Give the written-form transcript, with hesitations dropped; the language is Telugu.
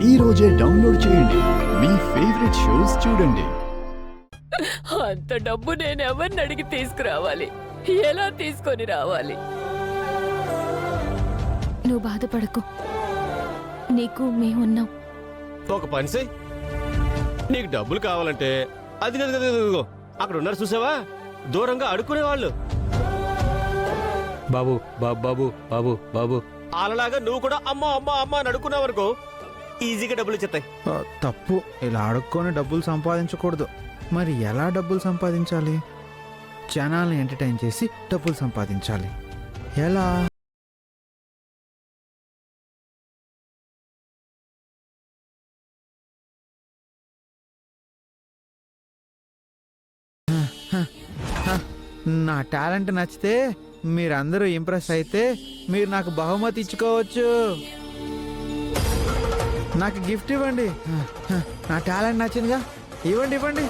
ఈ రోజే డౌన్లోడ్ చేయండి. మీ ఫేవరెట్ షోస్ చూడండి. అంత డబ్బు నేను ఎవరిని అడిగి తీసుకురావాలి? ఎలా తీసుకొని రావాలి? నువ్వు బాధపడకు, నీకు మేమున్నాం. ఒక పని చెయ్, నీకు డబ్బులు కావాలంటే అది గదిగో అక్కడ ఉన్నారు చూసావా, దూరంగా అడుక్కునే వాళ్ళు. బాబు బాబు బాబు బాబు బాబు అలాగా నువ్వు కూడా అమ్మ అమ్మ అమ్మ అని అడుక్కున్నావు అనుకో, ఈజీగా డబ్బులు ఇచ్చేస్తాయి. తప్పు, ఇలా అడుక్కొని డబ్బులు సంపాదించకూడదు. మరి ఎలా డబ్బులు సంపాదించాలి? జనాల్ని ఎంటర్టైన్ చేసి డబ్బులు సంపాదించాలి. ఎలా? నా టాలెంట్ నచ్చితే, మీరందరూ ఇంప్రెస్ అయితే మీరు నాకు బహుమతి ఇచ్చుకోవచ్చు. నాకు గిఫ్ట్ ఇవ్వండి. నా టాలెంట్ నచ్చిందిగా, ఇవ్వండి ఇవ్వండి.